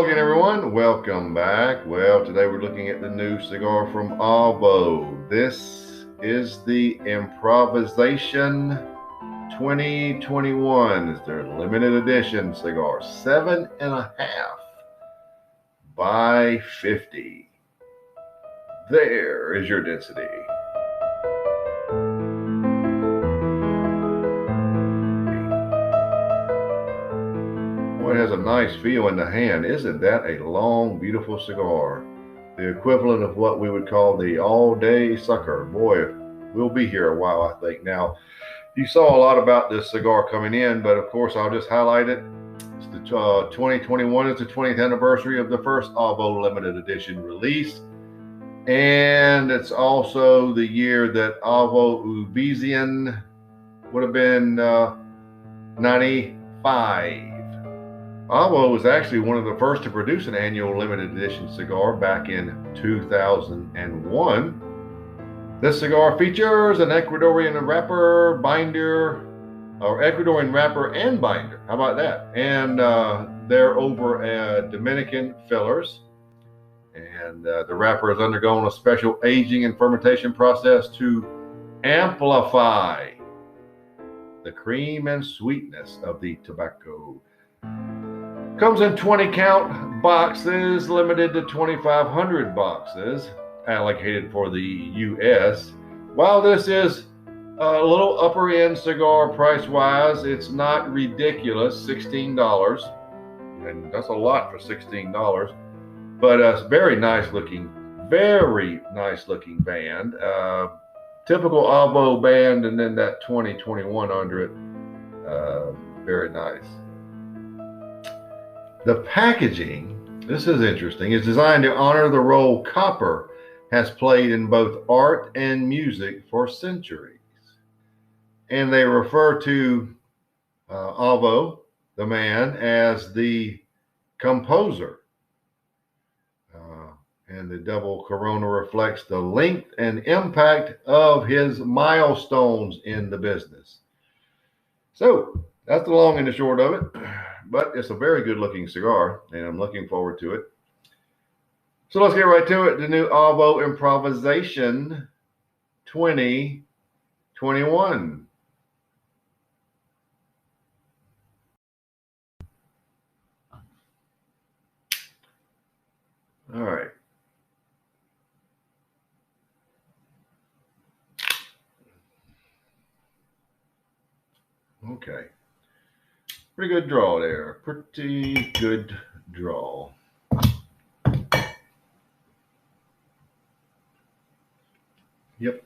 again, everyone. Welcome back. Well, today we're looking at the new cigar from Avo. This is the Improvisation 2021. It's their limited edition cigar, 7.5 by 50. There is your density. It has a nice feel in the hand. Isn't that a long, beautiful cigar? The equivalent of what we would call the all-day sucker. Boy, we'll be here a while, I think. Now, you saw a lot about this cigar coming in, but of course, I'll just highlight it. It's the 2021 is the 20th anniversary of the first Avo Limited Edition release. And it's also the year that Avo Uvezian would have been 95. Avo was actually one of the first to produce an annual limited edition cigar back in 2001. This cigar features an Ecuadorian wrapper, binder, or Ecuadorian wrapper and binder. How about that? And they're over Dominican fillers. And the wrapper has undergone a special aging and fermentation process to amplify the cream and sweetness of the tobacco. Comes in 20 count boxes, limited to 2,500 boxes, allocated for the US. While this is a little upper end cigar price wise, it's not ridiculous, $16. And that's a lot for $16. But it's very nice looking band. Typical Avo band, and then that 2021 under it. Very nice. The packaging, this is interesting, is designed to honor the role copper has played in both art and music for centuries. And they refer to Avo, the man, as the composer. And the double corona reflects the length and impact of his milestones in the business. So that's the long and the short of it. But it's a very good looking cigar, and I'm looking forward to it. So let's get right to it. The new Avo Improvisation 2021. All right. Okay. Pretty good draw there. Pretty good draw. Yep.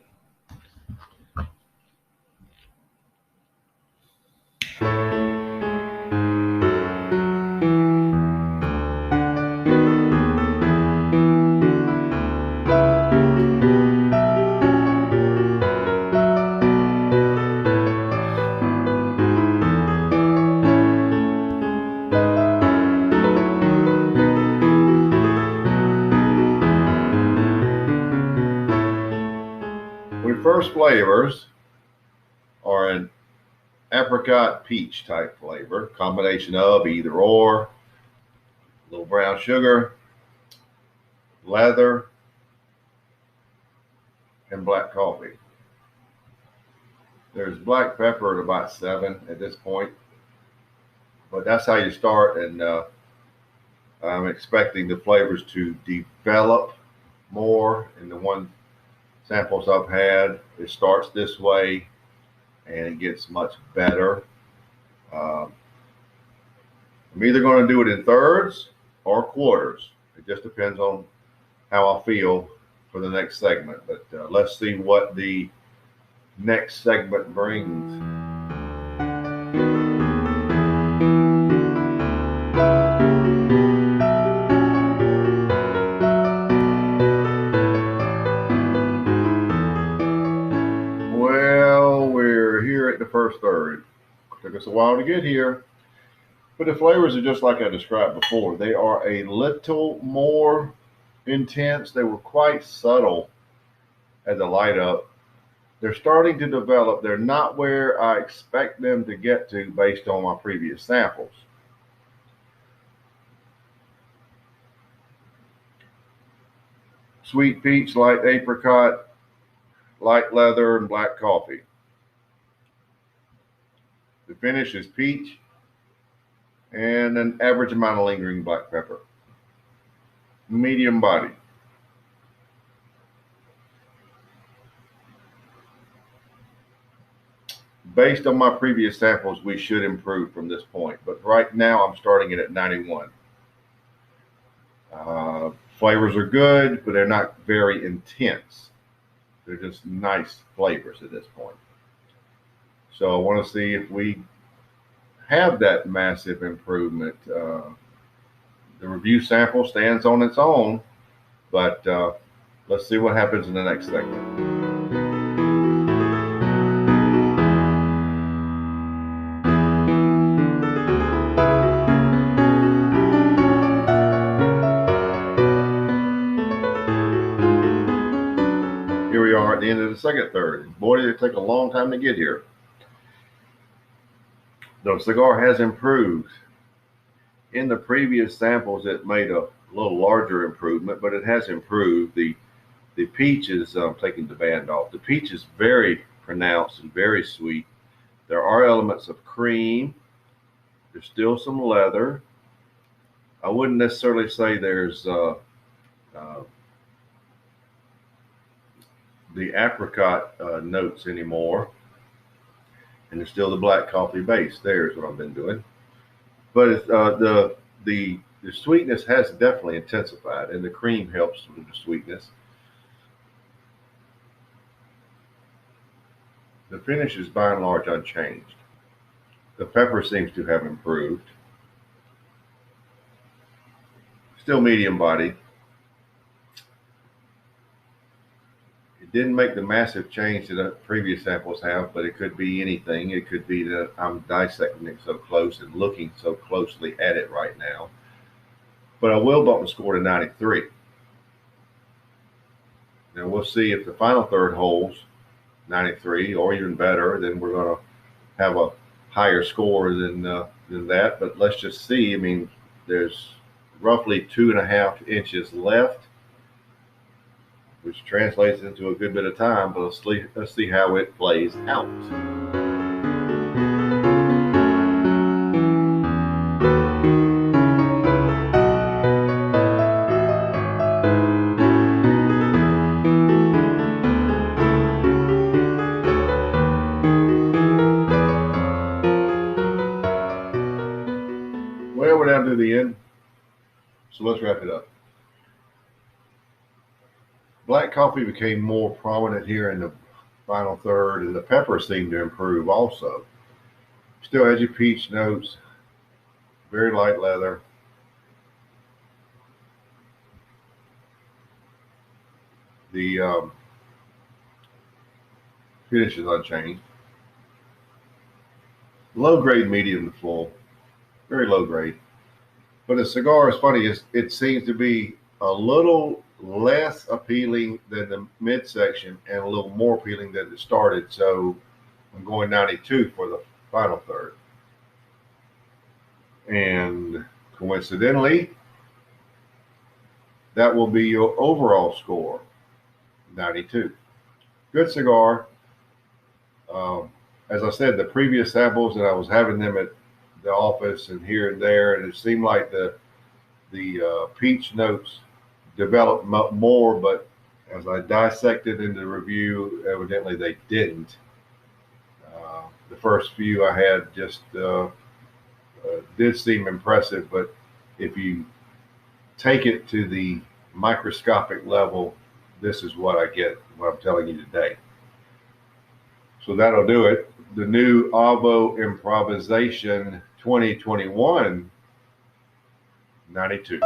First flavors are an apricot peach type flavor, combination of either or, a little brown sugar, leather, and black coffee. There's black pepper at about 7 at this point, but that's how you start, and I'm expecting the flavors to develop more in the one samples I've had. It starts this way and it gets much better. I'm either going to do it in thirds or quarters. It just depends on how I feel for the next segment. But let's see what the next segment brings. First third. Took us a while to get here, but the flavors are just like I described before. They are a little more intense. They were quite subtle at the light up. They're starting to develop. They're not where I expect them to get to based on my previous samples. Sweet peach, light apricot, light leather, and black coffee. The finish is peach and an average amount of lingering black pepper. Medium body. Based on my previous samples, we should improve from this point, but right now I'm starting it at 91. Flavors are good, but they're not very intense. They're just nice flavors at this point. So I want to see if we have that massive improvement. The review sample stands on its own, but let's see what happens in the next segment. Here we are at the end of the second third. Boy, did it take a long time to get here. The cigar has improved. In the previous samples, it made a little larger improvement, but it has improved. The peach is taking the band off. The peach is very pronounced and very sweet. There are elements of cream. There's still some leather. I wouldn't necessarily say there's the apricot notes anymore, and there's still the black coffee base. There's what I've been doing, but the sweetness has definitely intensified, and the cream helps with the sweetness. The finish is by and large unchanged. The pepper seems to have improved. Still medium body. It didn't make the massive change that the previous samples have, but it could be anything. It could be that I'm dissecting it so close and looking so closely at it right now. But I will bump the score to 93. Now we'll see if the final third holds 93, or even better, then we're going to have a higher score than that. But let's just see. I mean, there's roughly 2.5 inches left, which translates into a good bit of time, but let's see how it plays out. Well, we're down to the end, so let's wrap it up. Black coffee became more prominent here in the final third, and the pepper seemed to improve also. Still has your peach notes, very light leather. The finish is unchanged. Low grade, medium to full, very low grade. But the cigar is funny, it seems to be a little less appealing than the midsection and a little more appealing than it started. So I'm going 92 for the final third. And coincidentally, that will be your overall score, 92. Good cigar. As I said, the previous samples that I was having them at the office and here and there, and it seemed like the peach notes developed more, but as I dissected in the review, evidently they didn't. The first few I had just did seem impressive, but if you take it to the microscopic level, this is what I get, what I'm telling you today. So that'll do it. The new Avo Improvisation 2021 92.